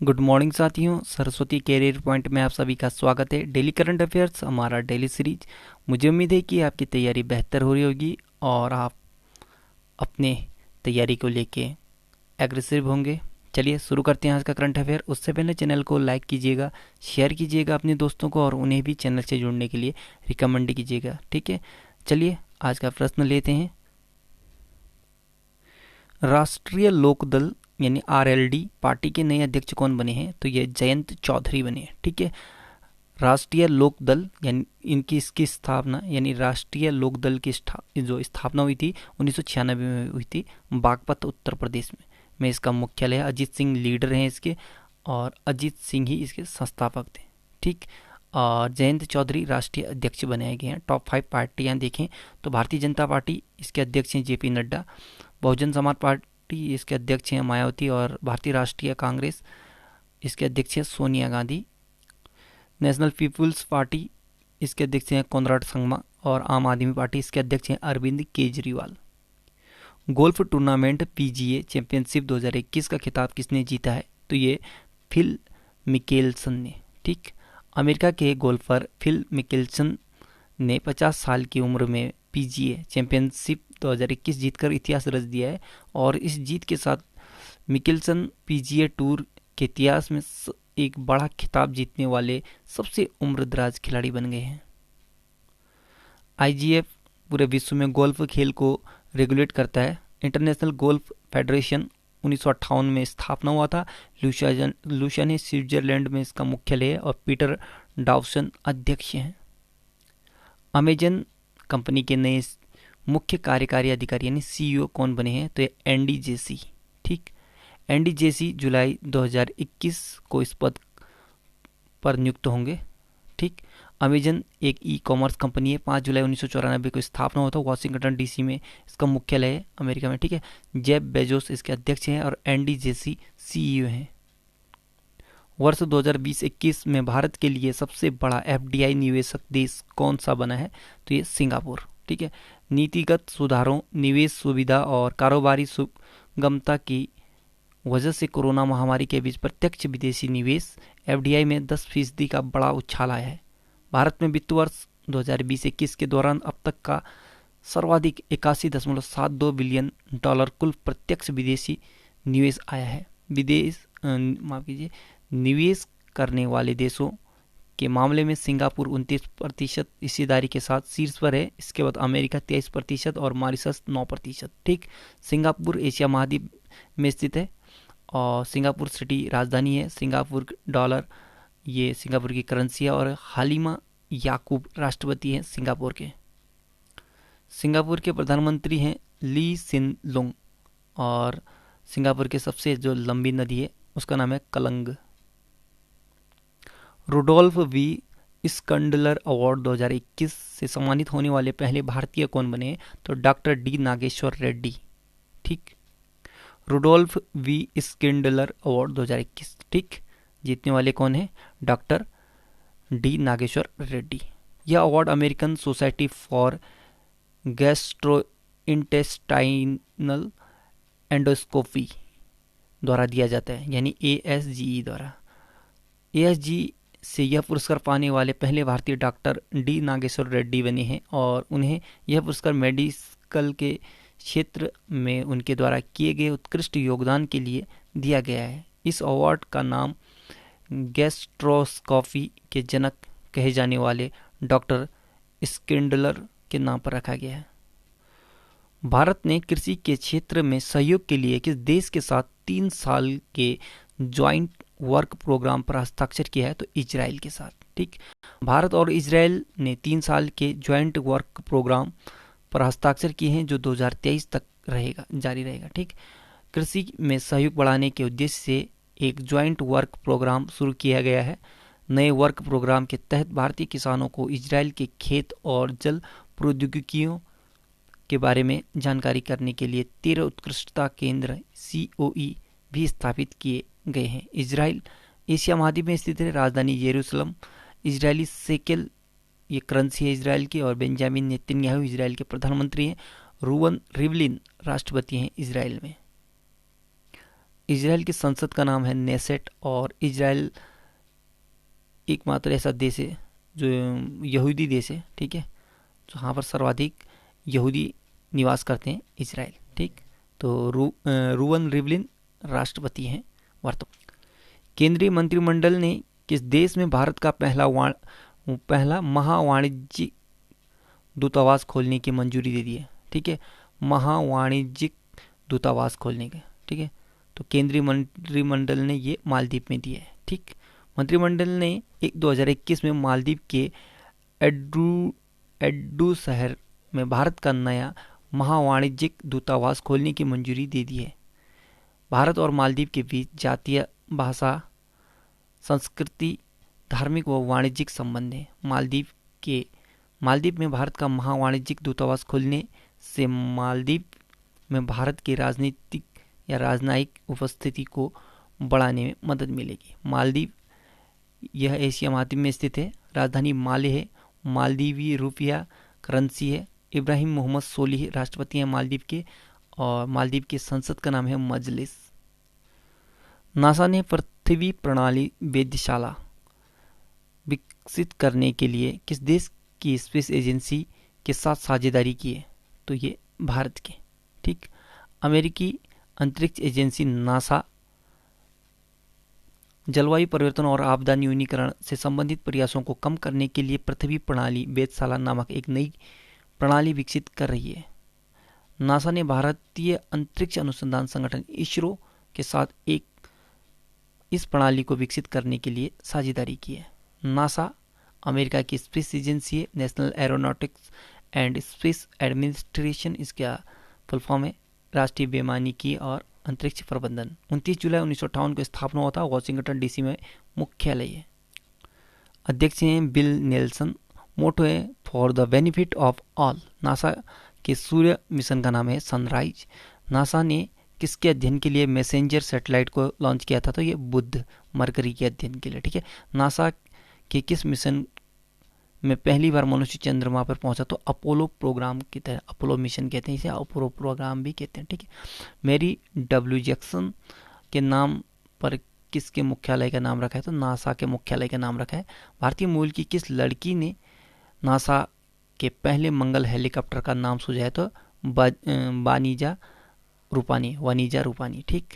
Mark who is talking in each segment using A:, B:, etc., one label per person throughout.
A: Good morning साथियों, Saraswati career point में आप सभी का स्वागत है। डेली करंट अफेयर्स हमारा डेली सीरीज। मुझे उम्मीद है कि आपकी तैयारी बेहतर हो रही होगी और आप अपने तैयारी को लेके एग्रेसिव होंगे। चलिए शुरू करते हैं आज का करंट अफेयर। उससे पहले चैनल को लाइक कीजिएगा, शेयर कीजिएगा अपने दोस्तों को और उन्हें भी चैनल से जुड़ने के लिए रिकमेंड कीजिएगा। ठीक है, चलिए आज का प्रश्न लेते हैं। राष्ट्रीय लोकदल यानी आरएलडी पार्टी के नए अध्यक्ष कौन बने हैं? तो ये जयंत चौधरी बने हैं। ठीक है, राष्ट्रीय लोक दल यानी इसकी स्थापना यानी राष्ट्रीय लोक दल की जो स्थापना हुई थी 1996 में हुई थी बागपत उत्तर प्रदेश में इसका मुख्यालय है। अजीत सिंह लीडर हैं इसके और अजीत सिंह ही इसके संस्थापक थे। ठीक, और जयंत चौधरी राष्ट्रीय अध्यक्ष बनाए गए हैं। टॉप 5 पार्टियां देखें तो भारतीय जनता पार्टी, इसके अध्यक्ष हैं जेपी नड्डा। बहुजन समाज पार्टी, इसके अध्यक्ष हैं मायावती। और भारतीय राष्ट्रीय कांग्रेस, इसके अध्यक्ष हैं Sonia Gandhi. National People's Party, इसके अध्यक्ष हैं कॉनराड संगमा। और आम आदमी पार्टी, इसके अध्यक्ष हैं Arvind Kejriwal. Golf tournament PGA championship 2021 का खिताब किसने जीता है? तो ये फिल मिकेल्सन ने। ठीक, अमेरिका के गोल्फर फिल मिकेल्सन ने 50 साल की उम्र में पीजीए चैंपियनशिप 2021 जीतकर इतिहास रच दिया है। और इस जीत के साथ मिकेल्सन पीजीए टूर के इतिहास में एक बड़ा खिताब जीतने वाले सबसे उम्रदराज खिलाड़ी बन गए हैं। आईजीएफ पूरे विश्व में गोल्फ खेल को रेगुलेट करता है। इंटरनेशनल गोल्फ फेडरेशन 1958 में स्थापना हुआ था। लुशियाने स्विट्जरलैंड में इसका मुख्यालय है और पीटर डावसन अध्यक्ष हैं। अमेजन कंपनी के नए मुख्य कार्यकारी अधिकारी यानी सीईओ कौन बने हैं? तो एंडी जेसी। ठीक, एंडी जेसी जुलाई 2021 को इस पद पर नियुक्त होंगे। ठीक, अमेजन एक ई कॉमर्स कंपनी है। 5 जुलाई 1994 को स्थापना हुआ था वाशिंगटन डीसी में, इसका मुख्यालय है अमेरिका में। ठीक है, जेफ बेजोस इसके अध्यक्ष हैं और एंडी जेसी सीईओ हैं। वर्ष 2020-21 में भारत के लिए सबसे बड़ा एफडीआई निवेशक देश कौन सा बना है? तो ये सिंगापुर। ठीक है, नीतिगत सुधारों, निवेश सुविधा और कारोबारी सुगमता की वजह से कोरोना महामारी के बीच प्रत्यक्ष विदेशी निवेश एफडीआई में 10% का बड़ा उछाल आया है। भारत में वित्त वर्ष 2020-21 के दौरान अब तक का सर्वाधिक 81.72 बिलियन डॉलर कुल प्रत्यक्ष विदेशी निवेश आया है। निवेश करने वाले देशों के मामले में सिंगापुर 29% हिस्सेदारी के साथ शीर्ष पर है। इसके बाद अमेरिका 23% और मॉरिशस 9%। ठीक, सिंगापुर एशिया महाद्वीप में स्थित है और सिंगापुर सिटी राजधानी है। सिंगापुर डॉलर ये सिंगापुर की करेंसी है। और हालिमा याकूब राष्ट्रपति हैं सिंगापुर के। सिंगापुर के प्रधानमंत्री हैं ली सिन लुंग। और सिंगापुर के सबसे जो लंबी नदी है उसका नाम है कलंग। रुडोल्फ वी स्कंडलर अवार्ड 2021 से सम्मानित होने वाले पहले भारतीय कौन बने? तो डॉक्टर डी नागेश्वर रेड्डी। ठीक, रुडोल्फ वी स्किंडलर अवार्ड 2021 ठीक जीतने वाले कौन है? Doctor D Nageshwar Reddy. यह award American society for gastrointestinal endoscopy द्वारा दिया जाता है, यानी एएसजीई द्वारा। एएसजी से यह पुरस्कार पाने वाले पहले भारतीय डॉक्टर डी नागेश्वर रेड्डी बने हैं और उन्हें यह पुरस्कार मेडिकल के क्षेत्र में उनके द्वारा किए गए उत्कृष्ट योगदान के लिए दिया गया है। इस अवार्ड का नाम गैस्ट्रोस्कोपी के जनक कहे जाने वाले डॉक्टर स्किंडलर के नाम पर रखा गया है। भारत ने कृषि के क्षेत्र में सहयोग के लिए किस देश के साथ 3 साल के ज्वाइंट वर्क प्रोग्राम पर हस्ताक्षर किया है? तो इजराइल के साथ। ठीक, भारत और इजराइल ने 3 साल के ज्वाइंट वर्क प्रोग्राम पर हस्ताक्षर किए हैं जो 2023 तक जारी रहेगा। ठीक, कृषि में सहयोग बढ़ाने के उद्देश्य से एक ज्वाइंट वर्क प्रोग्राम शुरू किया गया है। नए वर्क प्रोग्राम के तहत भारतीय किसानों को इजराइल के खेत और जल प्रौद्योगिकियों के बारे में जानकारी करने के लिए 13 उत्कृष्टता केंद्र COE भी स्थापित किए गए हैं। इजराइल एशिया महाद्वीप में स्थित है। राजधानी यरूशलेम। इजरायली शेकेल ये करेंसी है इजराइल की। और बेंजामिन नेतन्याहू इजराइल के प्रधानमंत्री हैं। रूवन रिवलिन राष्ट्रपति हैं इजराइल में। इजराइल की संसद का नाम है नेसेट, और इजराइल एकमात्र ऐसा देश है जो यहूदी देश है, ठीक है, जहाँ पर सर्वाधिक यहूदी निवास करते हैं, इजराइल। ठीक, तो रूवन रिवलिन राष्ट्रपति हैं वर्तमान। केंद्रीय मंत्रिमंडल ने किस देश में भारत का पहला महावाणिज्यिक दूतावास खोलने की मंजूरी दे दी है? ठीक है, महावाणिज्यिक दूतावास खोलने का, ठीक है, तो केंद्रीय मंत्रिमंडल ने ये मालदीव में दिया है। ठीक, मंत्रिमंडल ने 2021 में मालदीव के एड्डू शहर में भारत का नया महावाणिज्यिक दूतावास खोलने की मंजूरी दे दी है। भारत और मालदीव के बीच जातीय, भाषा, संस्कृति, धार्मिक व वाणिज्यिक संबंध है। मालदीव में भारत का महावाणिज्यिक दूतावास खोलने से मालदीव में भारत की राजनीतिक या राजनयिक उपस्थिति को बढ़ाने में मदद मिलेगी। मालदीव यह एशिया महाद्वीप में स्थित है। राजधानी माले है। मालदीवी रुपया करेंसी है। इब्राहिम मोहम्मद सोलिह राष्ट्रपति हैं मालदीव के, और मालदीव की संसद का नाम है मजलिस। नासा ने पृथ्वी प्रणाली वेधशाला विकसित करने के लिए किस देश की स्पेस एजेंसी के साथ साझेदारी की है? तो ये भारत के। ठीक, अमेरिकी अंतरिक्ष एजेंसी नासा जलवायु परिवर्तन और आपदा न्यूनीकरण से संबंधित प्रयासों को कम करने के लिए पृथ्वी प्रणाली वेधशाला नामक एक नई प्रणाली विकसित कर रही है। नासा ने भारतीय अंतरिक्ष अनुसंधान संगठन इसरो के साथ इस प्रणाली को विकसित करने के लिए साझेदारी की है। नासा अमेरिका की स्पेस एजेंसी है, national aeronautics and space administration इसका फुल फॉर्म है, राष्ट्रीय बेमानिकी और अंतरिक्ष प्रबंधन। 29 जुलाई 1958 को स्थापना हुआ था, वाशिंगटन डीसी में मुख्यालय है। अध्यक्ष हैं बिल नेल्सन। मोटो है for the benefit of all. NASA के सूर्य मिशन का नाम है सनराइज। नासा ने किसके अध्ययन के लिए मैसेंजर सैटेलाइट को लॉन्च किया था? तो ये बुध, मरकरी के अध्ययन के लिए। ठीक है, नासा के किस मिशन में पहली बार मनुष्य चंद्रमा पर पहुंचा? तो अपोलो प्रोग्राम की तरह, अपोलो मिशन कहते हैं इसे, अपोलो प्रोग्राम भी कहते हैं। ठीक है, मैरी डब्ल्यू जैक्सन के नाम पर किसके मुख्यालय का नाम रखा है? तो नासा के मुख्यालय का नाम रखा है। भारतीय मूल की किस लड़की ने नासा के पहले मंगल हेलीकॉप्टर का नाम सुझाया? तो वनीजा रूपानी। ठीक,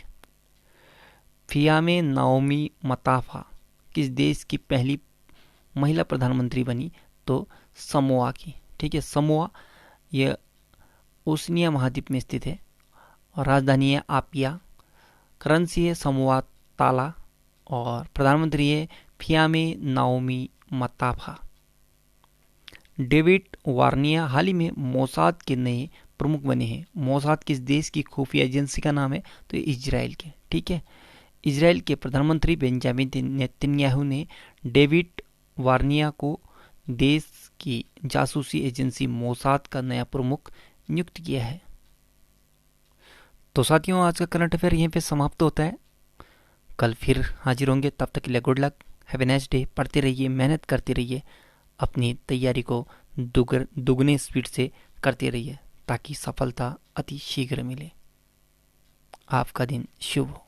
A: फियामे नाओमी मताफा किस देश की पहली महिला प्रधानमंत्री बनी? तो समोआ की। ठीक है, समोआ यह ओशनिया महाद्वीप में स्थित है और राजधानी है आपिया। करेंसी है समोआ ताला और प्रधानमंत्री है फियामे नाओमी मताफा। डेविड वार्निया हाल ही में मोसाद के नए प्रमुख बने हैं। मोसाद किस देश की खुफिया एजेंसी का नाम है? तो इजराइल के। ठीक है, इजराइल के प्रधानमंत्री बेंजामिन नेतन्याहू ने डेविड वार्निया को देश की जासूसी एजेंसी मोसाद का नया प्रमुख नियुक्त किया है। तो साथियों, आज का करंट अफेयर यहीं पे समाप्त होता है। कल फिर हाजिर होंगे, तब तक के लिए good luck, have a nice day. पढ़ते रहिए, मेहनत करते रहिए, अपनी तैयारी को दुगने स्पीड से करते रहिए ताकि सफलता अति शीघ्र मिले। आपका दिन शुभ हो।